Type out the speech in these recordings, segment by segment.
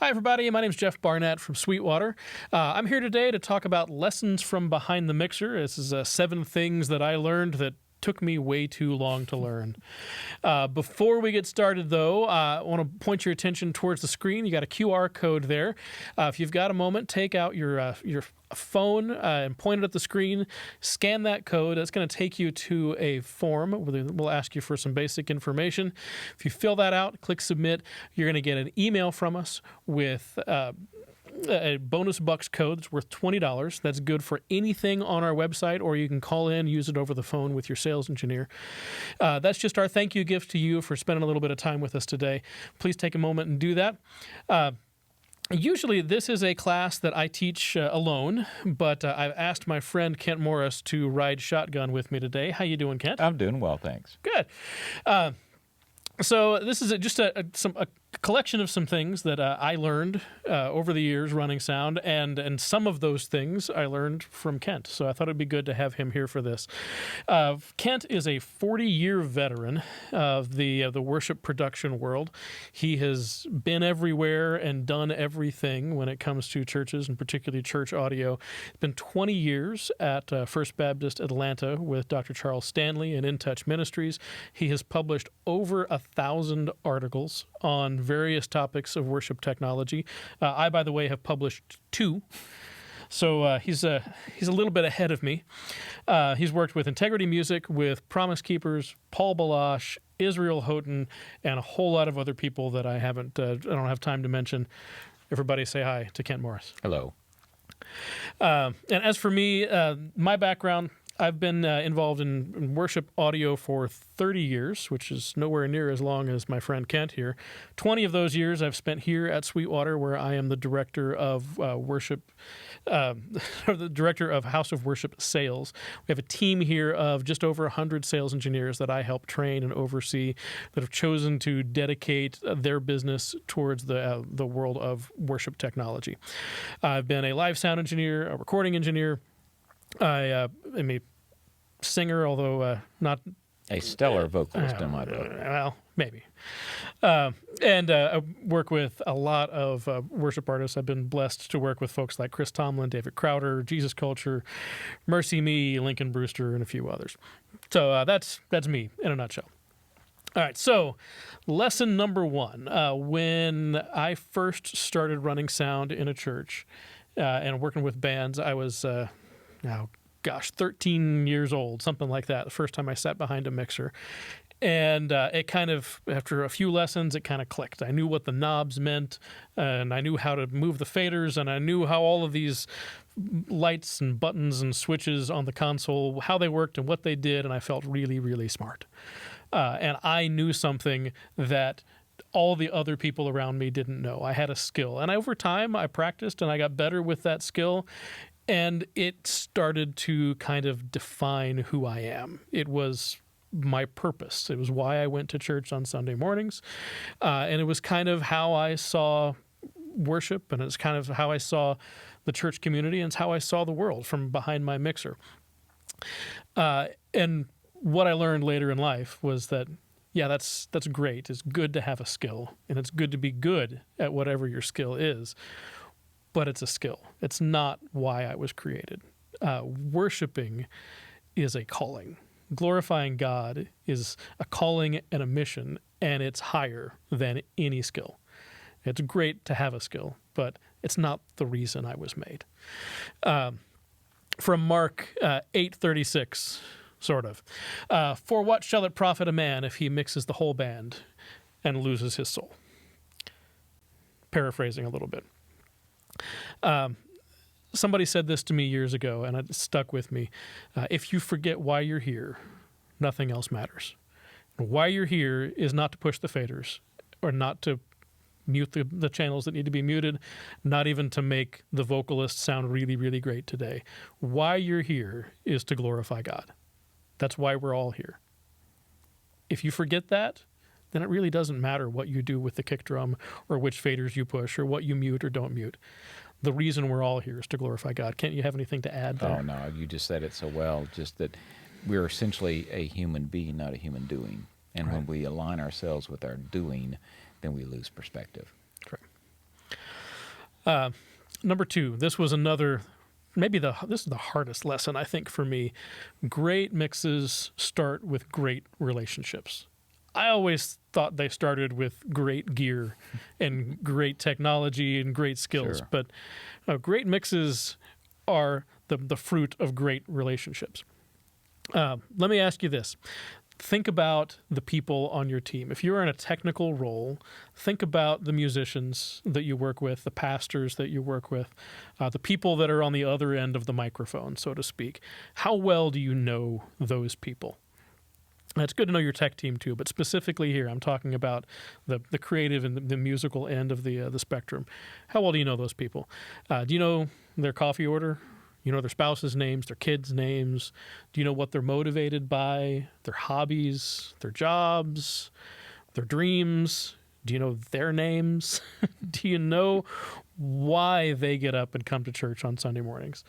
Hi, everybody. My name is Jeff Barnett from Sweetwater. I'm here today to talk about lessons from behind the mixer. This is 7 things that I learned that took me way too long to learn. Before we get started, though, I want to point your attention towards the screen. You got a QR code there. If you've got a moment, take out your phone and point it at the screen. Scan that code. That's going to take you to a form. We'll ask you for some basic information. If you fill that out, click submit, you're going to get an email from us with a bonus bucks code that's worth $20. That's good for anything on our website, or you can call in, use it over the phone with your sales engineer. That's just our thank you gift to you for spending a little bit of time with us today. Please take a moment and do that. Usually this is a class that I teach alone, but I've asked my friend Kent Morris to ride shotgun with me today. How you doing, Kent? I'm doing well, thanks. Good. So this is just a collection of some things that I learned over the years running sound, and some of those things I learned from Kent. So I thought it'd be good to have him here for this. Kent is a 40-year veteran of the worship production world. He has been everywhere and done everything when it comes to churches, and particularly church audio. It's been 20 years at First Baptist Atlanta with Dr. Charles Stanley and In Touch Ministries. He has published over 1,000 articles on various topics of worship technology. I, by the way, have published 2. So he's a little bit ahead of me. He's worked with Integrity Music, with Promise Keepers, Paul Balash, Israel Houghton, and a whole lot of other people that I don't have time to mention. Everybody say hi to Kent Morris. Hello. And as for me, my background, I've been involved in worship audio for 30 years, which is nowhere near as long as my friend Kent here. 20 of those years I've spent here at Sweetwater, where I am the director of worship, or the director of House of Worship sales. We have a team here of just over 100 sales engineers that I help train and oversee, that have chosen to dedicate their business towards the world of worship technology. I've been a live sound engineer, a recording engineer. I am a singer, although not a stellar vocalist in my book. Well, maybe. And I work with a lot of worship artists. I've been blessed to work with folks like Chris Tomlin, David Crowder, Jesus Culture, Mercy Me, Lincoln Brewster, and a few others. So that's me in a nutshell. All right, so lesson number 1. When I first started running sound in a church and working with bands, I was 13 years old, something like that, the first time I sat behind a mixer. And it kind of, after a few lessons, it kind of clicked. I knew what the knobs meant, and I knew how to move the faders, and I knew how all of these lights and buttons and switches on the console, how they worked and what they did, and I felt really, really smart. And I knew something that all the other people around me didn't know. I had a skill. And over time, I practiced, and I got better with that skill. And it started to kind of define who I am. It was my purpose. It was why I went to church on Sunday mornings. And it was kind of how I saw worship, and it's kind of how I saw the church community, and it's how I saw the world from behind my mixer. And what I learned later in life was that, yeah, that's great. It's good to have a skill, and it's good to be good at whatever your skill is. But it's a skill. It's not why I was created. Worshiping is a calling. Glorifying God is a calling and a mission, and it's higher than any skill. It's great to have a skill, but it's not the reason I was made. From Mark 8:36, sort of. For what shall it profit a man if he mixes the whole band and loses his soul? Paraphrasing a little bit. Somebody said this to me years ago, and it stuck with me. If you forget why you're here, nothing else matters. Why you're here is not to push the faders, or not to mute the channels that need to be muted, not even to make the vocalist sound really, really great today. Why you're here is to glorify God. That's why we're all here. If you forget that, then it really doesn't matter what you do with the kick drum, or which faders you push, or what you mute or don't mute. The reason we're all here is to glorify God. Kent, you have anything to add there? Oh, no, you just said it so well, just that we're essentially a human being, not a human doing. And when we align ourselves with our doing, then we lose perspective. Correct. Number 2, this was another, this is the hardest lesson, I think, for me. Great mixes start with great relationships. I always thought they started with great gear and great technology and great skills, Sure. but great mixes are the fruit of great relationships. Let me ask you this. Think about the people on your team. If you're in a technical role, think about the musicians that you work with, the pastors that you work with, the people that are on the other end of the microphone, so to speak. How well do you know those people? And it's good to know your tech team too, but specifically here, I'm talking about the creative and the musical end of the spectrum. How well do you know those people? Do you know their coffee order? You know their spouses' names, their kids' names? Do you know what they're motivated by, their hobbies, their jobs, their dreams? Do you know their names? Do you know why they get up and come to church on Sunday mornings?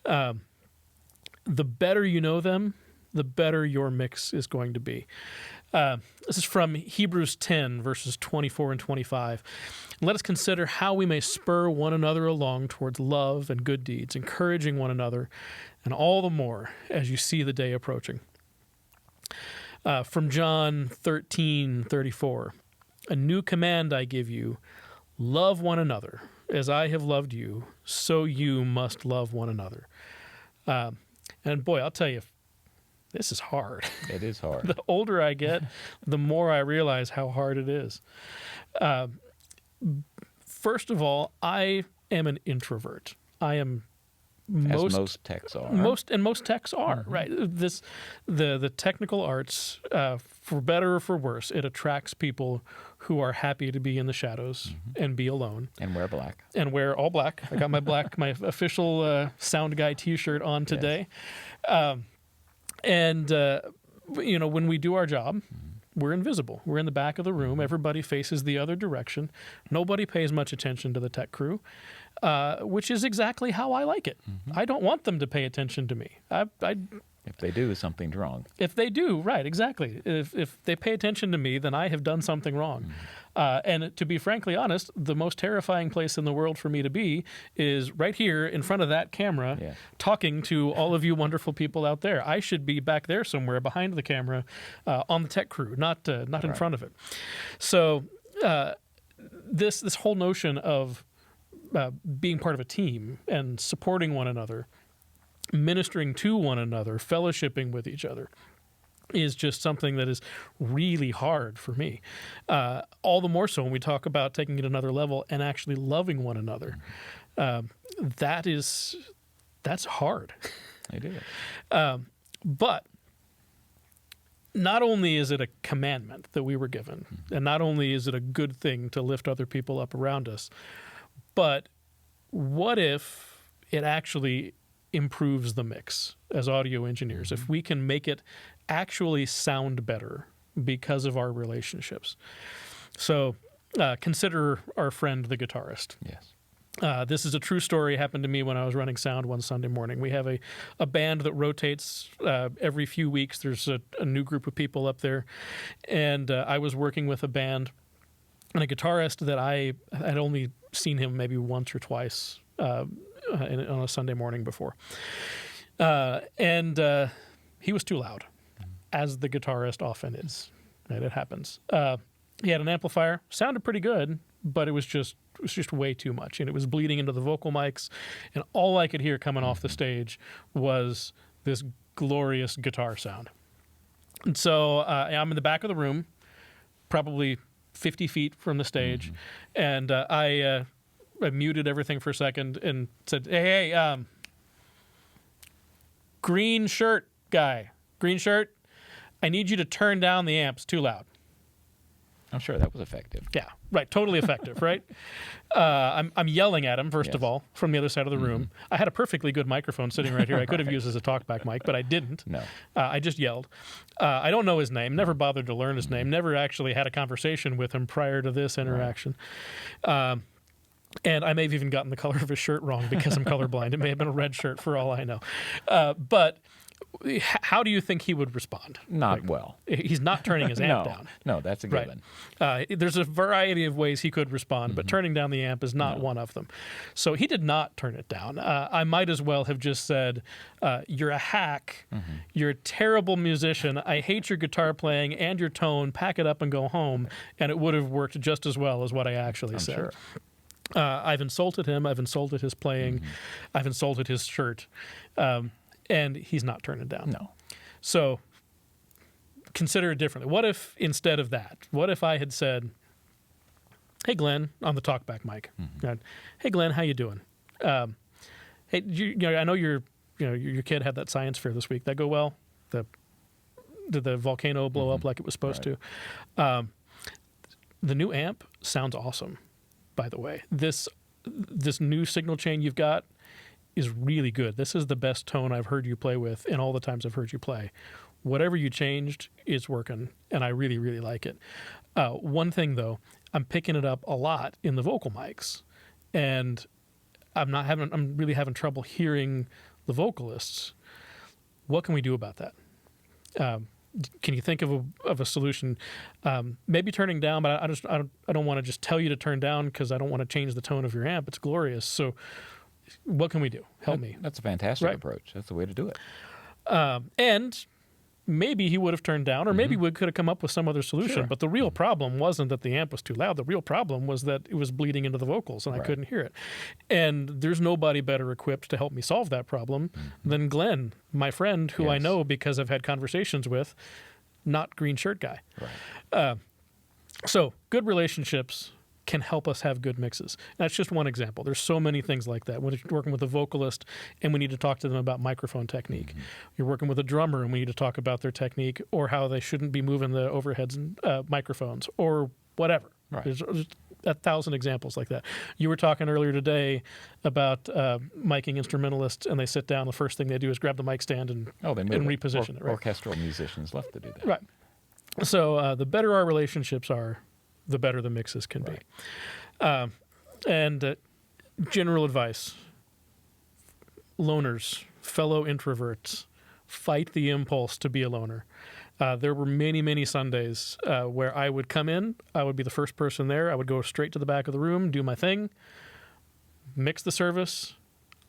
The better you know them, the better your mix is going to be. This is from Hebrews 10, verses 24 and 25. Let us consider how we may spur one another along towards love and good deeds, encouraging one another, and all the more as you see the day approaching. From John 13:34, a new command I give you, love one another. As I have loved you, so you must love one another. And boy, I'll tell you, this is hard. It is hard. The older I get, the more I realize how hard it is. First of all, I am an introvert. I am As most techs are. Most techs are, right? The technical arts, for better or for worse, it attracts people who are happy to be in the shadows and be alone. And wear black. And wear all black. I got my official sound guy T-shirt on today. Yes. When we do our job, we're invisible. We're in the back of the room. Everybody faces the other direction. Nobody pays much attention to the tech crew, which is exactly how I like it. I don't want them to pay attention to me. If they do, something's wrong. If they do, right, exactly. If they pay attention to me, then I have done something wrong. And to be frankly honest, the most terrifying place in the world for me to be is right here in front of that camera, talking to all of you wonderful people out there. I should be back there somewhere behind the camera on the tech crew, not in front of it. So this whole notion of being part of a team and supporting one another, ministering to one another, fellowshipping with each other, is just something that is really hard for me. All the more so when we talk about taking it another level and actually loving one another. That's hard. It is. But not only is it a commandment that we were given, and not only is it a good thing to lift other people up around us, but what if it actually improves the mix as audio engineers? If we can make it actually sound better because of our relationships. So consider our friend, the guitarist. Yes. This is a true story. Happened to me when I was running sound one Sunday morning. We have a band that rotates every few weeks. There's a new group of people up there. And I was working with a band and a guitarist that I had only seen him maybe once or twice on a Sunday morning before. And he was too loud, as the guitarist often is. Right? It happens. He had an amplifier, sounded pretty good, but it was just way too much, and it was bleeding into the vocal mics, and all I could hear coming off the stage was this glorious guitar sound. And so I'm in the back of the room, probably 50 feet from the stage, and I muted everything for a second and said, hey, green shirt guy, green shirt, I need you to turn down the amps too loud. I'm sure that was effective. Yeah, right. Totally effective, right? I'm yelling at him, first of all, from the other side of the room. I had a perfectly good microphone sitting right here. I could have used as a talkback mic, but I didn't. No. I just yelled. I don't know his name, never bothered to learn his name, never actually had a conversation with him prior to this interaction. And I may have even gotten the color of his shirt wrong because I'm colorblind. It may have been a red shirt for all I know. But how do you think he would respond? Not well. He's not turning his amp down. No, that's a given. There's a variety of ways he could respond, but turning down the amp is not one of them. So he did not turn it down. I might as well have just said, you're a hack. You're a terrible musician. I hate your guitar playing and your tone. Pack it up and go home. And it would have worked just as well as what I actually said. Sure. I've insulted him. I've insulted his playing. I've insulted his shirt. And he's not turning down. No. So consider it differently. What if instead of that, what if I had said, hey, Glenn, on the talkback mic, hey, Glenn, how you doing? Hey, I know your kid had that science fair this week. That go well? Did the volcano blow up like it was supposed to? The new amp sounds awesome, by the way. This new signal chain you've got is really good. This is the best tone I've heard you play with in all the times I've heard you play. Whatever you changed is working, and I really, really like it. One thing, though, I'm picking it up a lot in the vocal mics, and I'm really having trouble hearing the vocalists. What can we do about that? Can you think of a solution? Maybe turning down, but I don't want to just tell you to turn down because I don't want to change the tone of your amp. It's glorious. So what can we do? Help me. That's a fantastic approach. That's the way to do it. And maybe he would have turned down, or maybe we could have come up with some other solution. Sure. But the real problem wasn't that the amp was too loud. The real problem was that it was bleeding into the vocals, and I couldn't hear it. And there's nobody better equipped to help me solve that problem than Glenn, my friend, who I know because I've had conversations with, not green shirt guy. Right. So good relationships can help us have good mixes. That's just one example. There's so many things like that. When you're working with a vocalist and we need to talk to them about microphone technique. You're working with a drummer and we need to talk about their technique or how they shouldn't be moving the overheads and microphones or whatever. Right. There's 1,000 examples like that. You were talking earlier today about miking instrumentalists, and they sit down. The first thing they do is grab the mic stand and reposition it. Right? Orchestral musicians love to do that. Right. So the better our relationships are, the better the mixes can be. And general advice, loners, fellow introverts, fight the impulse to be a loner. There were many, many Sundays where I would come in, I would be the first person there, I would go straight to the back of the room, do my thing, mix the service,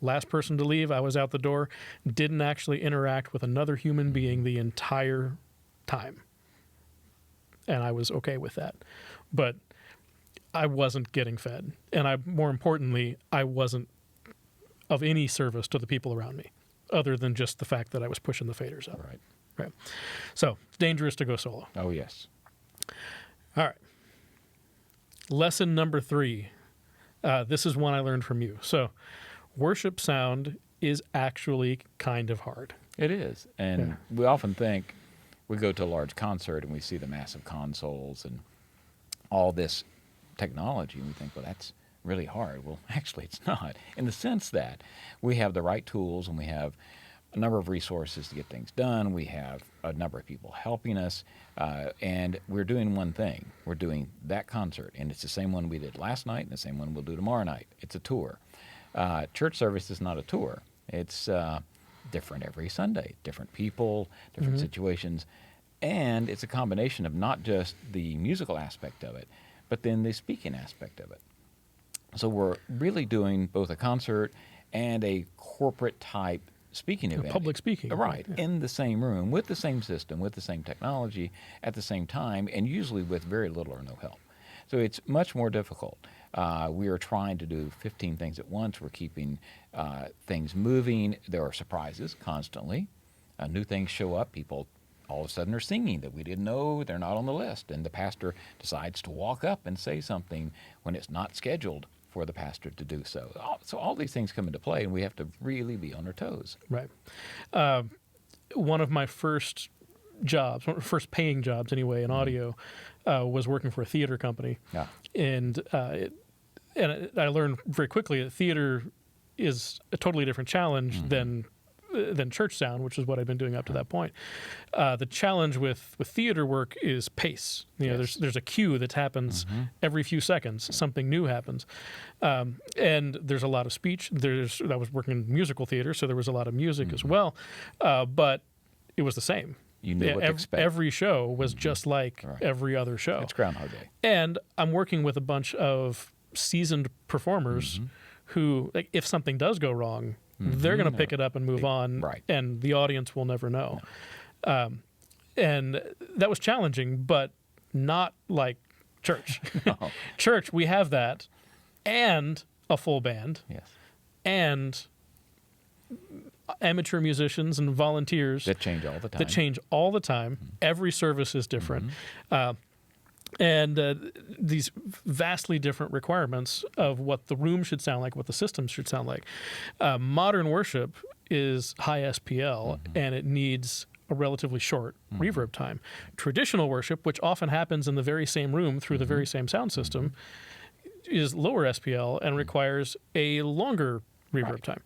last person to leave, I was out the door, didn't actually interact with another human being the entire time. And I was okay with that. But I wasn't getting fed. And more importantly, I wasn't of any service to the people around me, other than just the fact that I was pushing the faders up. Right. So it's dangerous to go solo. Oh, yes. All right. Lesson number 3. This is one I learned from you. So worship sound is actually kind of hard. It is. And we often think, we go to a large concert and we see the massive consoles and all this technology, and we think, well, that's really hard. Well, actually, it's not, in the sense that we have the right tools and we have a number of resources to get things done. We have a number of people helping us, and we're doing one thing. We're doing that concert, and it's the same one we did last night and the same one we'll do tomorrow night. It's a tour. Church service is not a tour. It's different every Sunday, different people, different situations, and it's a combination of not just the musical aspect of it, but then the speaking aspect of it. So we're really doing both a concert and a corporate type speaking event. Public speaking. Right, in the same room, with the same system, with the same technology, at the same time, and usually with very little or no help. So it's much more difficult. We are trying to do 15 things at once. We're keeping things moving. There are surprises constantly. New things show up. People all of a sudden are singing that we didn't know, they're not on the list. And the pastor decides to walk up and say something when it's not scheduled for the pastor to do so. So all these things come into play, and we have to really be on our toes. Right. One of my first jobs, first paying jobs anyway, in audio, was working for a theater company. Yeah. And I learned very quickly that theater is a totally different challenge than than church sound, which is what I've been doing up to that point. The challenge with theater work is pace. There's a cue that happens every few seconds. Something new happens, and there's a lot of speech. I was working in musical theater, so there was a lot of music as well, but it was the same. You knew what to expect. Every show was just like every other show. It's Groundhog Day. And I'm working with a bunch of seasoned performers who, like, if something does go wrong, they're going to pick it up and move on, and the audience will never know. And that was challenging, but not like church. No. Church, we have that, and a full band, and amateur musicians and volunteers that change all the time. Every service is different. And these vastly different requirements of what the room should sound like, what the systems should sound like. Modern worship is high SPL, and it needs a relatively short reverb time. Traditional worship, which often happens in the very same room through the very same sound system, is lower SPL and requires a longer reverb time.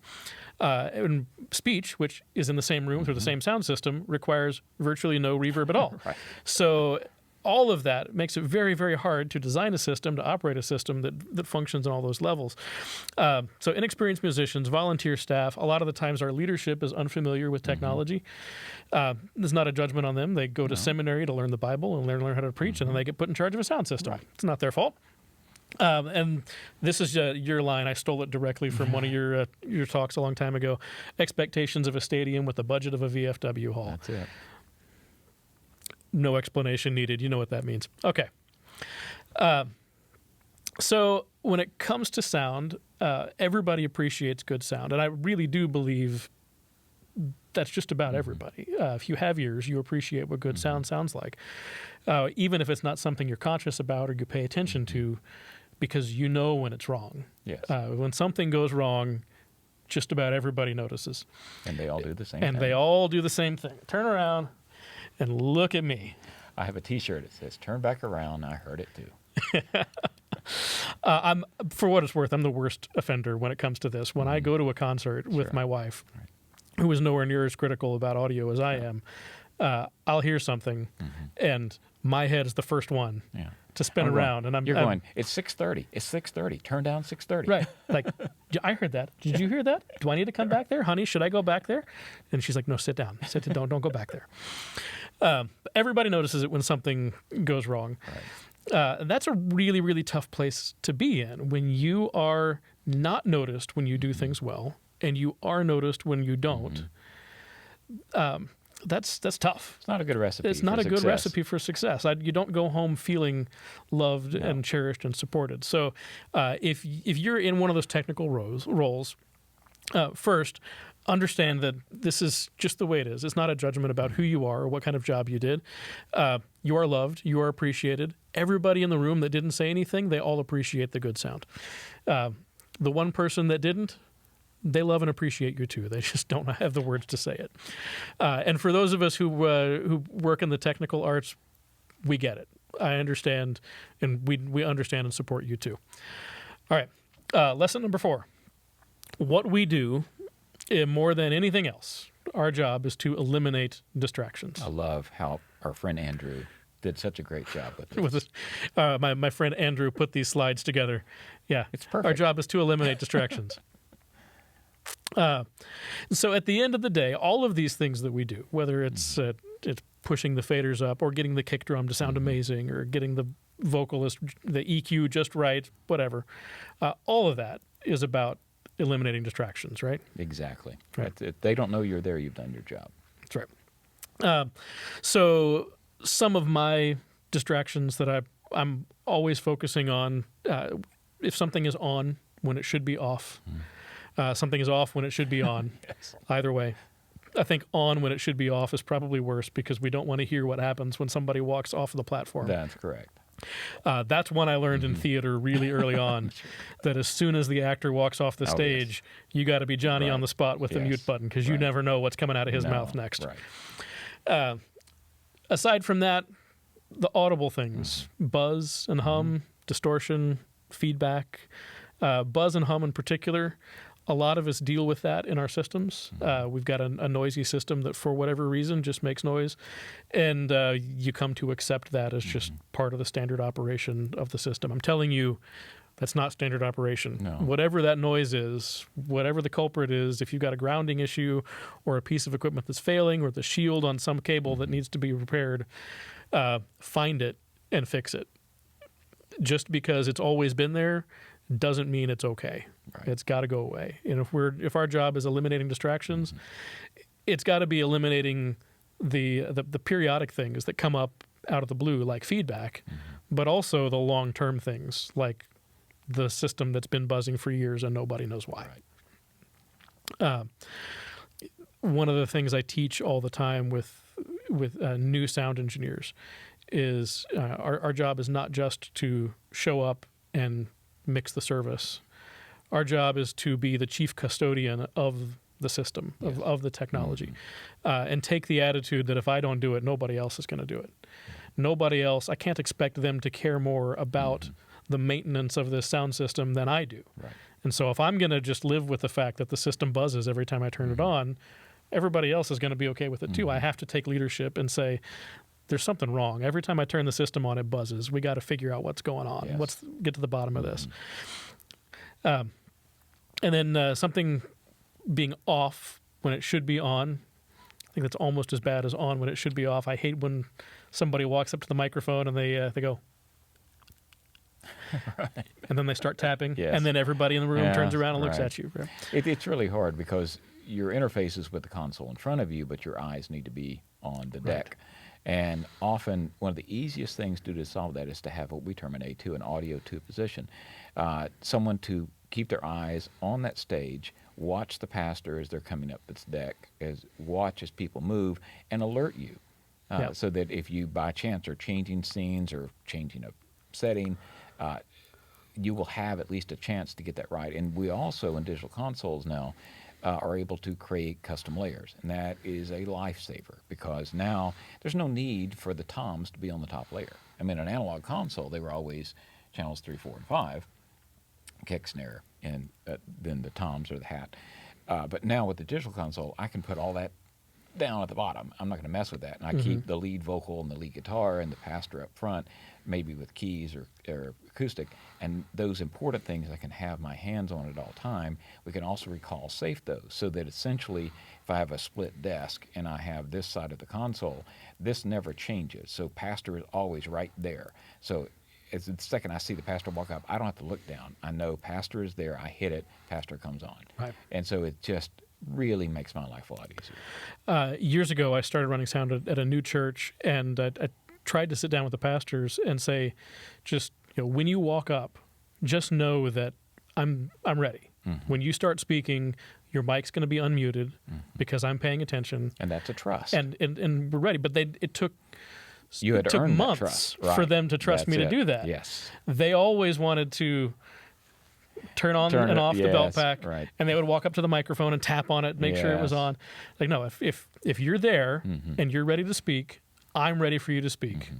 And speech, which is in the same room through the same sound system, requires virtually no reverb at all. So all of that makes it very, very hard to design a system, to operate a system that functions on all those levels. So inexperienced musicians, volunteer staff, a lot of the times our leadership is unfamiliar with technology. There's not a judgment on them. They go to seminary to learn the Bible and learn how to preach, and then they get put in charge of a sound system. It's not their fault. And this is your line. I stole it directly from one of your talks a long time ago. Expectations of a stadium with the budget of a VFW hall. That's it. No explanation needed. You know what that means. Okay. So when it comes to sound, everybody appreciates good sound. And I really do believe that's just about everybody. If you have ears, you appreciate what good sound sounds like. Even if it's not something you're conscious about or you pay attention to, because you know when it's wrong. Yes. When something goes wrong, just about everybody notices. And they all do the same thing. they all do the same thing. Turn around and look at me. I have a T-shirt that says, "Turn back around, I heard it too." I'm, for what it's worth, I'm the worst offender when it comes to this. When I go to a concert with my wife, who is nowhere near as critical about audio as I am, I'll hear something, and my head is the first one to spin around. And You're going, it's 6:30. It's 6:30. Turn down 6:30. Right. Like, I heard that. Did you hear that? Do I need to come back there? Honey, should I go back there? And she's like, no, sit down. Don't go back there. Everybody notices it when something goes wrong. That's a really, really tough place to be in, when you are not noticed when you do things well, and you are noticed when you don't. That's tough. It's not a good recipe. It's not a good recipe for success. You don't go home feeling loved and cherished and supported. So if you're in one of those technical roles, first, understand that this is just the way it is. It's not a judgment about who you are or what kind of job you did. You are loved. You are appreciated. Everybody in the room that didn't say anything, they all appreciate the good sound. The one person that didn't, they love and appreciate you too. They just don't have the words to say it. And for those of us who work in the technical arts, we get it. I understand, and we understand and support you too. All right, lesson number 4. What we do, more than anything else, our job is to eliminate distractions. I love how our friend Andrew did such a great job with this. My friend Andrew put these slides together. Yeah, it's perfect. Our job is to eliminate distractions. So at the end of the day, all of these things that we do, whether it's pushing the faders up or getting the kick drum to sound amazing or getting the vocalist, the EQ just right, whatever, all of that is about eliminating distractions, right? Exactly. Right. If they don't know you're there, you've done your job. That's right. So some of my distractions that I'm always focusing on, if something is on when it should be off, something is off when it should be on. Yes. Either way. I think on when it should be off is probably worse, because we don't want to hear what happens when somebody walks off of the platform. That's correct. That's one I learned in theater really early on, that as soon as the actor walks off the stage, you got to be Johnny on the spot with the mute button, because you never know what's coming out of his mouth next. Right. Aside from that, the audible things, buzz and hum, distortion, feedback, buzz and hum in particular, A lot of us deal with that in our systems. We've got a noisy system that, for whatever reason, just makes noise, and you come to accept that as just part of the standard operation of the system. I'm telling you, that's not standard operation. No. Whatever that noise is, whatever the culprit is, if you've got a grounding issue or a piece of equipment that's failing or the shield on some cable that needs to be repaired, find it and fix it. Just because it's always been there doesn't mean it's okay. Right. It's got to go away. And if our job is eliminating distractions, it's got to be eliminating the periodic things that come up out of the blue, like feedback, but also the long-term things, like the system that's been buzzing for years and nobody knows why. Right. One of the things I teach all the time with new sound engineers is our job is not just to show up and mix the service. Our job is to be the chief custodian of the system, of the technology, and take the attitude that if I don't do it, nobody else is going to do it. Nobody else, I can't expect them to care more about the maintenance of this sound system than I do. Right. And so if I'm going to just live with the fact that the system buzzes every time I turn it on, everybody else is going to be okay with it too. I have to take leadership and say, there's something wrong. Every time I turn the system on, it buzzes. We got to figure out what's going on. Yes. Get to the bottom of this. And then something being off when it should be on. I think that's almost as bad as on when it should be off. I hate when somebody walks up to the microphone and they go, Right. and then they start tapping, Yes. and then everybody in the room Yeah, turns around and looks right. at you. It's really hard because your interface is with the console in front of you, but your eyes need to be on the deck. And often, one of the easiest things to do to solve that is to have what we term an A2, an audio 2 position. Someone to keep their eyes on that stage, watch the pastor as they're coming up this deck, watch as people move, and alert you. So that if you, by chance, are changing scenes or changing a setting, you will have at least a chance to get that right. And we also, in digital consoles now, are able to create custom layers. And that is a lifesaver because now there's no need for the toms to be on the top layer. I mean, an analog console, they were always channels 3, 4, and 5, kick, snare, and then the toms or the hat. But now with the digital console, I can put all that down at the bottom. I'm not going to mess with that. And I keep the lead vocal and the lead guitar and the pastor up front, maybe with keys or acoustic. And those important things I can have my hands on at all time. We can also recall safe those so that essentially if I have a split desk and I have this side of the console, this never changes. So pastor is always right there. So as the second I see the pastor walk up, I don't have to look down. I know pastor is there. I hit it. Pastor comes on. Right. And so it just really makes my life a lot easier. Years ago, I started running sound at a new church, and I tried to sit down with the pastors and say, just when you walk up, just know that I'm ready. When you start speaking, your mic's going to be unmuted because I'm paying attention, And that's a trust. and we're ready. But it took you had it took earned that months trust. for Right. them to trust me to That's do it. that. Yes. They always wanted to turn on and off the belt yes, pack, right. and they would walk up to the microphone and tap on it, make sure it was Yes. on. Like, no, if you're there and you're ready to speak, I'm ready for you to speak,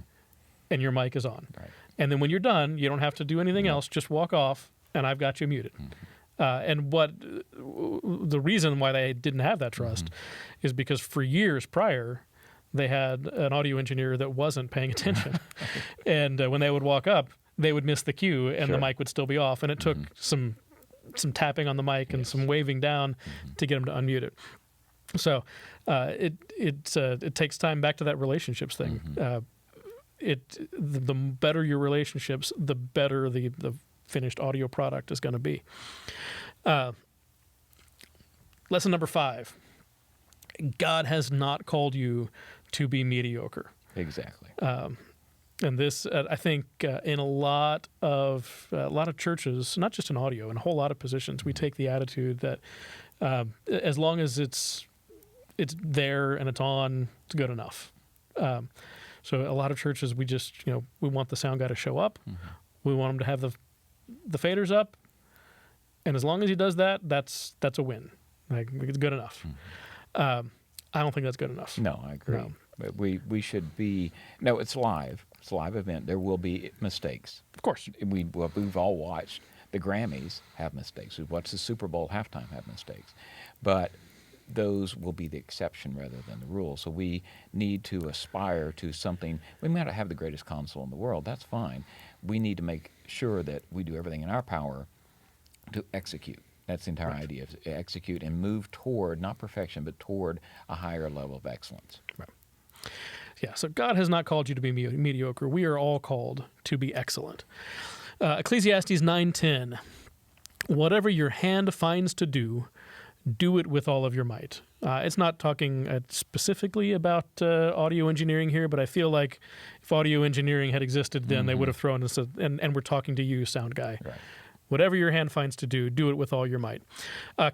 and your mic is on. Right. And then when you're done, you don't have to do anything else. Just walk off, and I've got you muted. And the reason why they didn't have that trust is because for years prior, they had an audio engineer that wasn't paying attention, and when they would walk up, they would miss the cue, and the Sure. mic would still be off. And it took some tapping on the mic and some waving down to get them to unmute it. So it takes time. Back to that relationships thing. The better your relationships, the better the finished audio product is going to be. Lesson number 5. God has not called you to be mediocre. Exactly. And this, I think, in a lot of churches, not just in audio, in a whole lot of positions, we take the attitude that as long as it's there and it's on, it's good enough. So a lot of churches, we just we want the sound guy to show up, we want him to have the faders up, and as long as he does that, that's a win. Like, it's good enough. I don't think that's good enough. No, I agree. No. But we should be. No, it's live. It's a live event. There will be mistakes. Of course. We've all watched The Grammys have mistakes. We watch the Super Bowl halftime have mistakes. But those will be the exception rather than the rule. So we need to aspire to something. We may not have the greatest console in the world. That's fine. We need to make sure that we do everything in our power to execute. That's the entire idea, is execute and move toward, not perfection, but toward a higher level of excellence. Right. Yeah, so God has not called you to be mediocre. We are all called to be excellent. Ecclesiastes 9:10, whatever your hand finds to do, do it with all of your might. It's not talking specifically about audio engineering here, but I feel like if audio engineering had existed then, they would have thrown this, and we're talking to you, sound guy. Right. Whatever your hand finds to do it with all your might.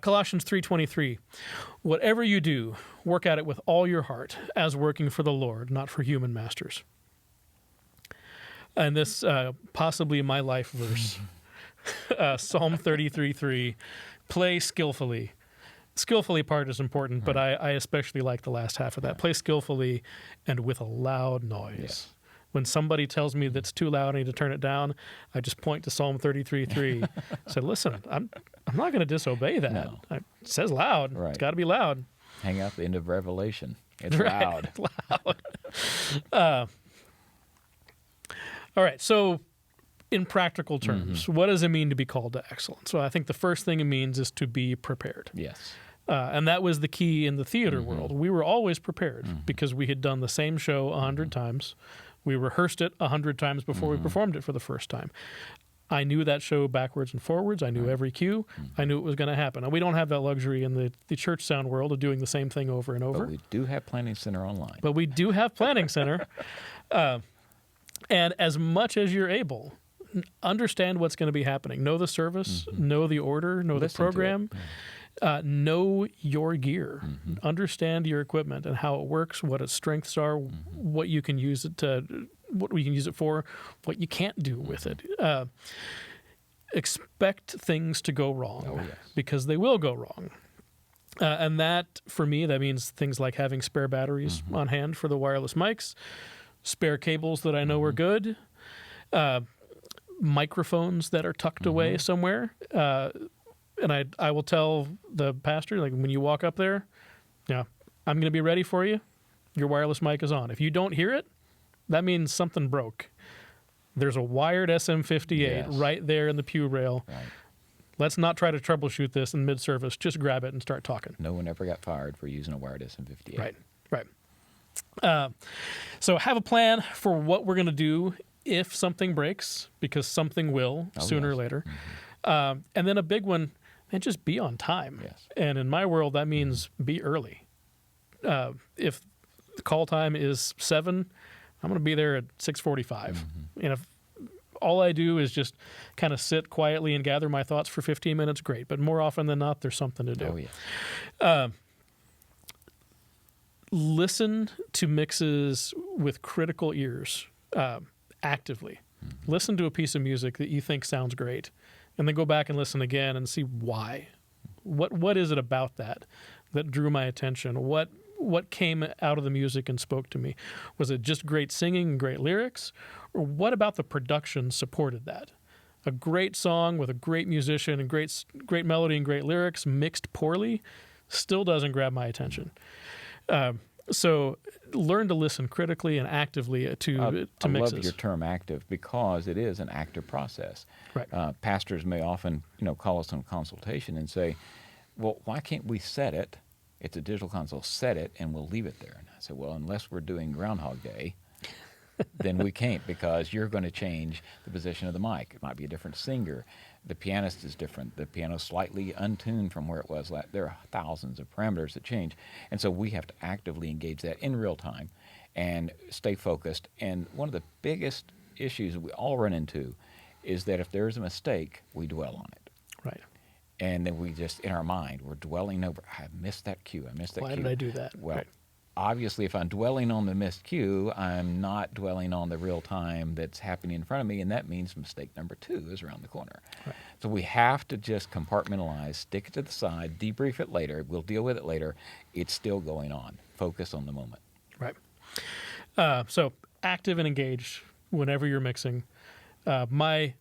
Colossians 3:23, whatever you do, work at it with all your heart, as working for the Lord, not for human masters. And this, possibly my life verse, Psalm 33:3, play skillfully. Skillfully part is important, but I especially like the last half of that. Play skillfully and with a loud noise. Yes. When somebody tells me that's too loud, I need to turn it down, I just point to Psalm 33:3. Say, listen, I'm not going to disobey that. No. It says loud. Right. It's got to be loud. Hang out the end of Revelation. It's Right. loud. Loud. All right, so in practical terms, what does it mean to be called to excellence? So I think the first thing it means is to be prepared. Yes. And that was the key in the theater world. We were always prepared because we had done the same show 100 times. We rehearsed it 100 times before we performed it for the first time. I knew that show backwards and forwards. I knew every cue. I knew it was going to happen. And we don't have that luxury in the church sound world of doing the same thing over and over. But we do have Planning Center online. But we do have Planning Center. And as much as you're able, understand what's going to be happening. Know the service, know the order, know Listen the program, know your gear, understand your equipment and how it works, what its strengths are, what you can use it to, what we can use it for, what you can't do with it. Expect things to go wrong because they will go wrong. And that, for me, that means things like having spare batteries on hand for the wireless mics, spare cables that I know are good, microphones that are tucked away somewhere. And I will tell the pastor, like, when you walk up there, I'm going to be ready for you. Your wireless mic is on. If you don't hear it, that means something broke. There's a wired SM58 right there in the pew rail. Right. Let's not try to troubleshoot this in mid-service. Just grab it and start talking. No one ever got fired for using a wired SM58. Right. So have a plan for what we're going to do if something breaks, because something will sooner or later. And then a big one, and just be on time. Yes. And in my world, that means be early. If the call time is 7, I'm going to be there at 6:45. And if all I do is just kind of sit quietly and gather my thoughts for 15 minutes, great. But more often than not, there's something to do. Listen to mixes with critical ears actively. Listen to a piece of music that you think sounds great, and then go back and listen again and see why. What is it about that drew my attention? What came out of the music and spoke to me? Was it just great singing and great lyrics? Or what about the production supported that? A great song with a great musician and great melody and great lyrics mixed poorly still doesn't grab my attention. So learn to listen critically and actively to mixes. I love your term active, because it is an active process. Right. Pastors may often, call us on consultation and say, well, why can't we set it? It's a digital console. Set it, and we'll leave it there. And I said, well, unless we're doing Groundhog Day, then we can't, because you're going to change the position of the mic. It might be a different singer. The pianist is different. The piano's slightly untuned from where it was. There are thousands of parameters that change. And so we have to actively engage that in real time and stay focused. And one of the biggest issues we all run into is that if there's a mistake, we dwell on it. Right. And then we just, in our mind, we're dwelling over, I missed that cue, I missed that cue. Why did I do that? Well, right. Obviously, if I'm dwelling on the missed cue, I'm not dwelling on the real time that's happening in front of me, and that means mistake number 2 is around the corner. Right. So we have to just compartmentalize, stick it to the side, debrief it later, we'll deal with it later. It's still going on. Focus on the moment. Right. So active and engaged whenever you're mixing. My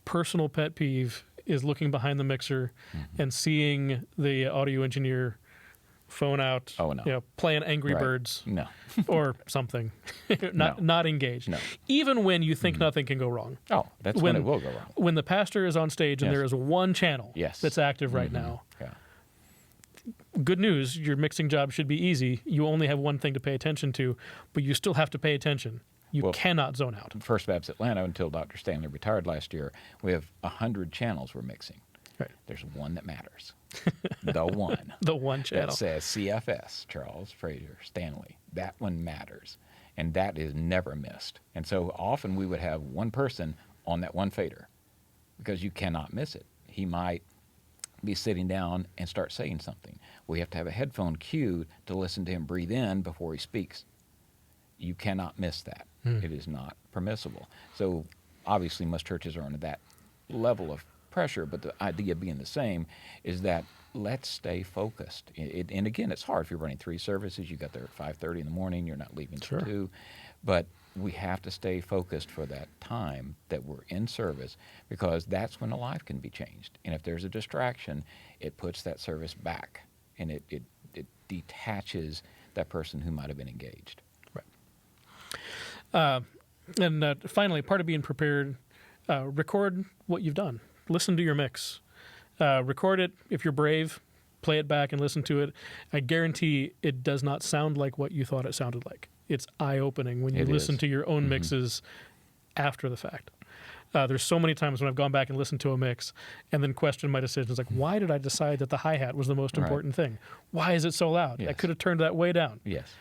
personal pet peeve is looking behind the mixer and seeing the audio engineer phone out, Oh, no. playing Angry Right. Birds No. or something, No. not engaged. No. Even when you think nothing can go wrong. Oh, that's when it will go wrong. When the pastor is on stage and Yes. there is one channel Yes. that's active right now, Yeah. good news, your mixing job should be easy. You only have one thing to pay attention to, but you still have to pay attention. You Well, cannot zone out. First Baptist Atlanta, until Dr. Stanley retired last year, we have 100 channels we're mixing. Right. There's one that matters. The one. The one That channel. says CFS, Charles Fraser Stanley. That one matters. And that is never missed. And so often we would have one person on that one fader because you cannot miss it. He might be sitting down and start saying something. We have to have a headphone cued to listen to him breathe in before he speaks. You cannot miss that. It is not permissible. So obviously most churches are under that level of pressure, but the idea being the same is that let's stay focused. And again, it's hard if you're running 3 services. You got there at 5:30 in the morning. You're not leaving till 2. But we have to stay focused for that time that we're in service, because that's when a life can be changed. And if there's a distraction, it puts that service back, and it detaches that person who might have been engaged. And finally, part of being prepared, record what you've done. Listen to your mix. Record it if you're brave. Play it back and listen to it. I guarantee it does not sound like what you thought it sounded like. It's eye-opening when you It listen is. to your own mixes after the fact. There's so many times when I've gone back and listened to a mix and then questioned my decisions, like, why did I decide that the hi-hat was the most Right. important thing? Why is it so loud? I Yes. could have turned that way down. Yes.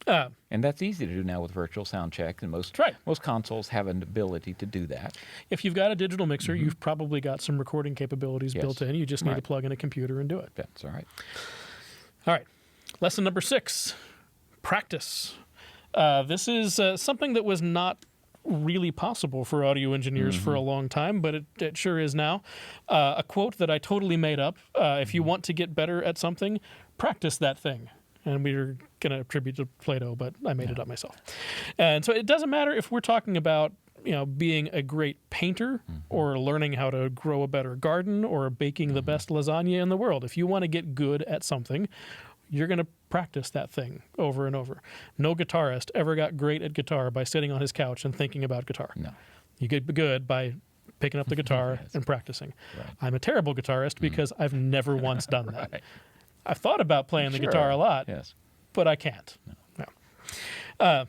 And that's easy to do now with virtual sound check, and most Right. most consoles have an ability to do that. If you've got a digital mixer, you've probably got some recording capabilities Yes. built in. You just need to Right. plug in a computer and do it. That's all right. All right. Lesson number 6, practice. This is something that was not really possible for audio engineers for a long time, but it sure is now. A quote that I totally made up. If you want to get better at something, practice that thing. And we're going to attribute to Plato, but I made it up myself. And so it doesn't matter if we're talking about being a great painter or learning how to grow a better garden or baking the best lasagna in the world. If you want to get good at something, you're going to practice that thing over and over. No guitarist ever got great at guitar by sitting on his couch and thinking about guitar. No. You get good by picking up the guitar Yes. and practicing. Right. I'm a terrible guitarist because I've never once done that. Right. I've thought about playing the Sure. guitar a lot, Yes. but I can't. No.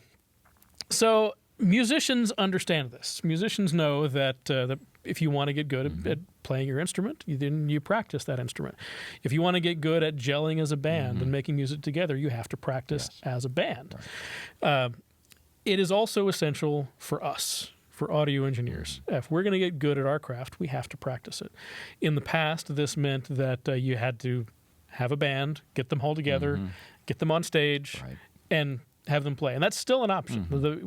So musicians understand this. Musicians know that if you want to get good at playing your instrument, then you practice that instrument. If you want to get good at gelling as a band and making music together, you have to practice as a band. It is also essential for us, for audio engineers. If we're going to get good at our craft, we have to practice it. In the past, this meant that you had to have a band, get them all together, get them on stage, Right. and have them play. And that's still an option.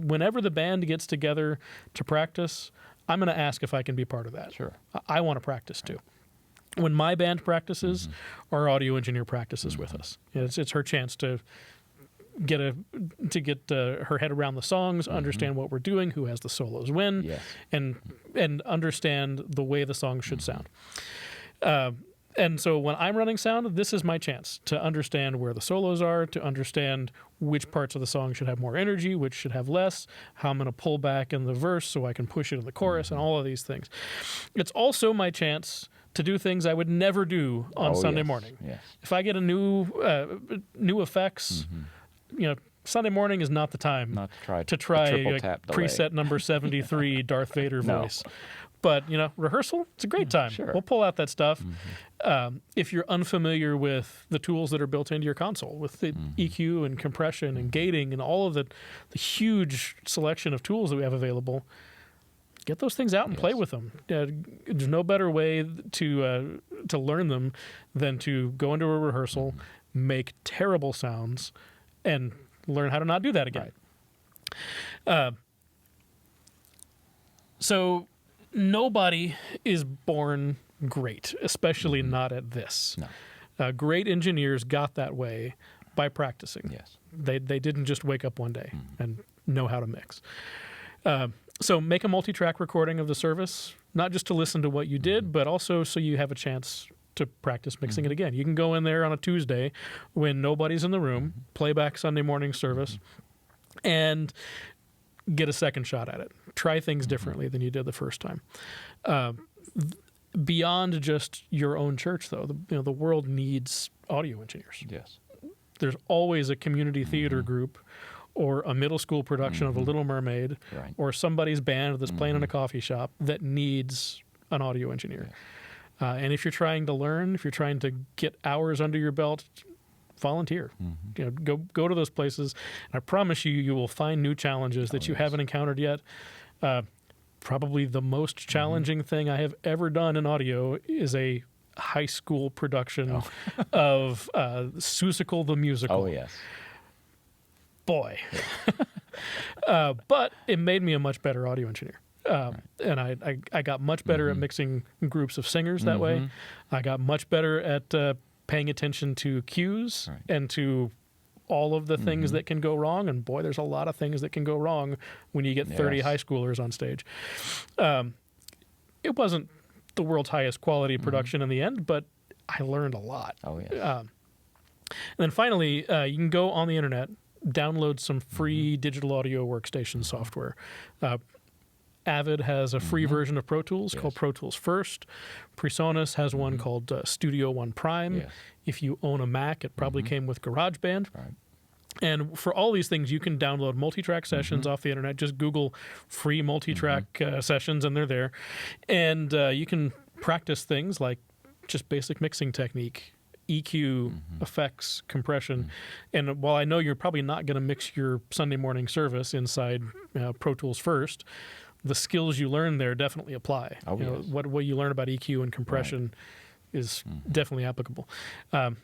Whenever the band gets together to practice, I'm going to ask if I can be part of that. Sure. I want to practice too. When my band practices, our audio engineer practices with us. It's her chance to get her head around the songs, understand what we're doing, who has the solos when, Yes. and understand the way the song should sound. And so when I'm running sound, this is my chance to understand where the solos are, to understand which parts of the song should have more energy, which should have less, how I'm going to pull back in the verse so I can push it in the chorus, and all of these things. It's also my chance to do things I would never do on Sunday yes. morning. Yes. If I get a new effects, Sunday morning is not the time Not to to try triple tap delay. preset number 73 Darth Vader No. voice. But, rehearsal, it's a great time. Sure. We'll pull out that stuff. If you're unfamiliar with the tools that are built into your console, with the EQ and compression and gating and all of the huge selection of tools that we have available, get those things out and play Yes. with them. There's no better way to learn them than to go into a rehearsal, make terrible sounds, and learn how to not do that again. So nobody is born great, especially not at this. No. Great engineers got that way by practicing. Yes. They didn't just wake up one day and know how to mix. So make a multi-track recording of the service. not just to listen to what you did, but also so you have a chance to practice mixing it again. You can go in there on a Tuesday when nobody's in the room, play back Sunday morning service, and get a second shot at it. Try things differently than you did the first time. Beyond just your own church, though, the world needs audio engineers. Yes. There's always a community theater group or a middle school production of The Little Mermaid or somebody's band that's playing in a coffee shop that needs an audio engineer. And if you're trying to learn, if you're trying to get hours under your belt, volunteer. Go to those places. And I promise you will find new challenges that you haven't encountered yet. Probably the most challenging thing I have ever done in audio is a high school production of Seussical the Musical. Oh, yes. Boy. But it made me a much better audio engineer. And I got much better at mixing groups of singers that way. I got much better at paying attention to cues and to all of the things that can go wrong. And boy, there's a lot of things that can go wrong when you get 30 high schoolers on stage. It wasn't the world's highest quality production in the end, but I learned a lot. Oh, yes. And then finally, you can go on the internet, download some free digital audio workstation software. Avid has a free version of Pro Tools called Pro Tools First. PreSonus has one called Studio One Prime. Yes. If you own a Mac, it probably came with GarageBand. Right. And for all these things, you can download multi-track sessions off the internet. Just Google free multi-track sessions, and they're there. And you can practice things like just basic mixing technique, EQ, effects, compression. And while I know you're probably not going to mix your Sunday morning service inside Pro Tools First, the skills you learn there definitely apply. Oh, yes. What you learn about EQ and compression is definitely applicable.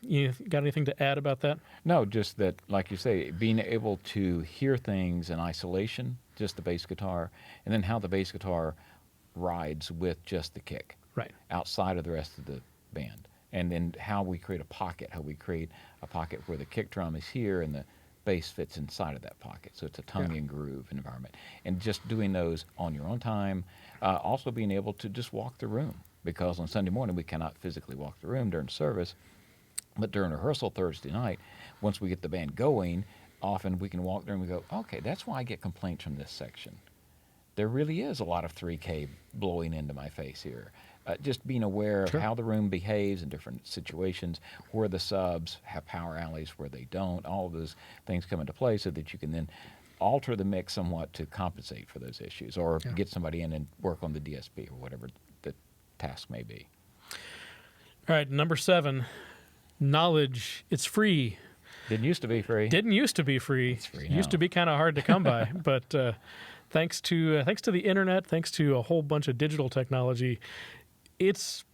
You got anything to add about that? No, just that, like you say, being able to hear things in isolation, just the bass guitar, and then how the bass guitar rides with just the kick, outside of the rest of the band. And then how we create a pocket, where the kick drum is here and the bass fits inside of that pocket. So it's a tongue and groove environment. And just doing those on your own time, also being able to just walk the room. Because on Sunday morning, we cannot physically walk the room during service. But during rehearsal Thursday night, once we get the band going, often we can walk there and we go, okay, that's why I get complaints from this section. There really is a lot of 3K blowing into my face here. Just being aware of how the room behaves in different situations, where the subs have power alleys, where they don't. All of those things come into play so that you can then alter the mix somewhat to compensate for those issues, or get somebody in and work on the DSP or whatever the task may be. All right, number 7, knowledge. It's free. Didn't used to be free. Didn't used to be free. It's free Used now. to be kind of hard to come by, but thanks to the internet, thanks to a whole bunch of digital technology, it's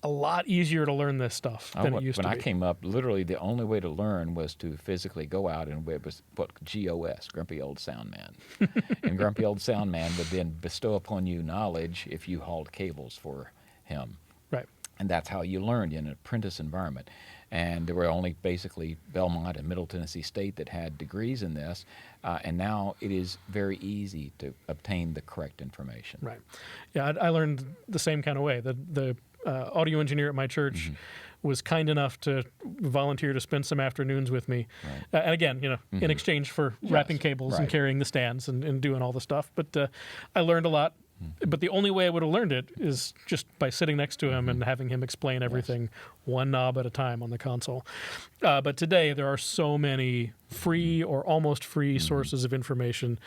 a lot easier to learn this stuff than it used to be. When I came up, literally the only way to learn was to physically go out and it was what GOS, Grumpy Old Sound Man. And Grumpy Old Sound Man would then bestow upon you knowledge if you hauled cables for him. Right. And that's how you learned in an apprentice environment. And there were only basically Belmont and Middle Tennessee State that had degrees in this. And now it is very easy to obtain the correct information. Right. Yeah, I learned the same kind of way. The audio engineer at my church was kind enough to volunteer to spend some afternoons with me. Right. And again, in exchange for wrapping cables and carrying the stands and doing all the stuff. But I learned a lot. But the only way I would have learned it is just by sitting next to him and having him explain everything one knob at a time on the console. But today there are so many free or almost free sources of information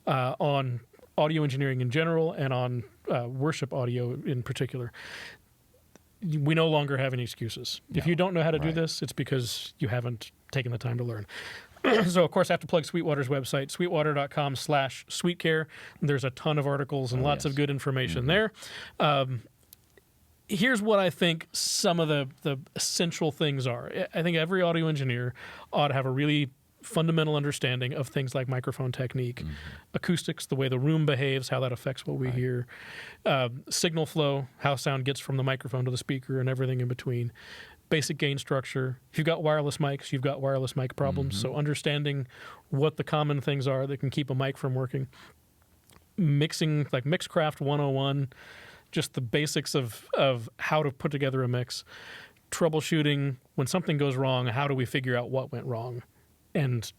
on audio engineering in general and on worship audio in particular. We no longer have any excuses. If you don't know how to do this, it's because you haven't taken the time to learn. So, of course, I have to plug Sweetwater's website, sweetwater.com/sweetcare. There's a ton of articles and lots of good information there. Here's what I think some of the essential things are. I think every audio engineer ought to have a really fundamental understanding of things like microphone technique, acoustics, the way the room behaves, how that affects what we hear, signal flow, how sound gets from the microphone to the speaker and everything in between. Basic gain structure. If you've got wireless mics, you've got wireless mic problems. So understanding what the common things are that can keep a mic from working. Mixing, like Mixcraft 101, just the basics of how to put together a mix, troubleshooting when something goes wrong, how do we figure out what went wrong, and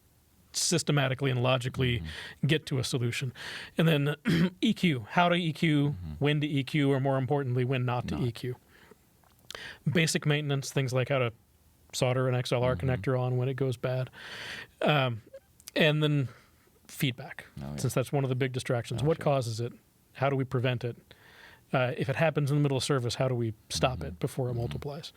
systematically and logically get to a solution. And then EQ, how to EQ, when to EQ, or more importantly, when not to EQ. Basic maintenance, things like how to solder an XLR connector on when it goes bad. And then feedback, since that's one of the big distractions. What causes it? How do we prevent it? If it happens in the middle of service, how do we stop it before it multiplies?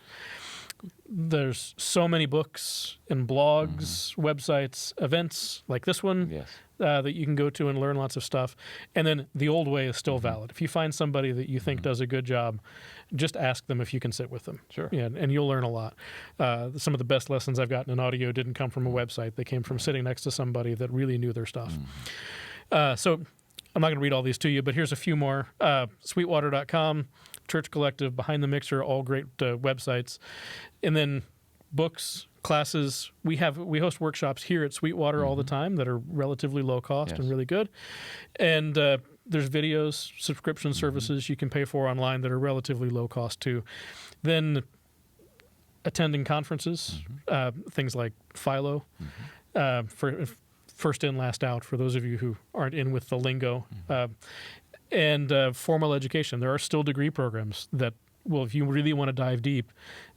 There's so many books and blogs, websites, events like this one that you can go to and learn lots of stuff. And then the old way is still valid. If you find somebody that you think does a good job, just ask them if you can sit with them. Sure. Yeah, and you'll learn a lot. Some of the best lessons I've gotten in audio didn't come from a website. They came from sitting next to somebody that really knew their stuff. So I'm not going to read all these to you, but here's a few more. Sweetwater.com, Church Collective, Behind the Mixer, all great websites. And then books, classes. We host workshops here at Sweetwater all the time that are relatively low cost and really good. And there's videos, subscription services you can pay for online that are relatively low cost too. Then attending conferences, things like Philo, for first in, last out, for those of you who aren't in with the lingo, and formal education. There are still degree programs that, well, if you really want to dive deep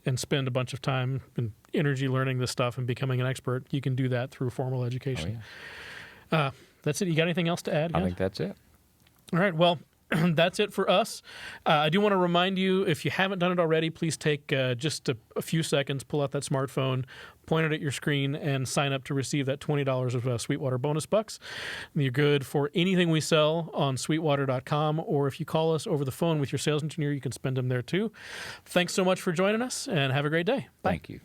and spend a bunch of time and energy learning this stuff and becoming an expert, you can do that through formal education. That's it. You got anything else to add? I think that's it. All right. Well, that's it for us. I do want to remind you, if you haven't done it already, please take just a few seconds, pull out that smartphone, point it at your screen, and sign up to receive that $20 of Sweetwater bonus bucks. You're good for anything we sell on Sweetwater.com, or if you call us over the phone with your sales engineer, you can spend them there too. Thanks so much for joining us, and have a great day. Bye. Thank you.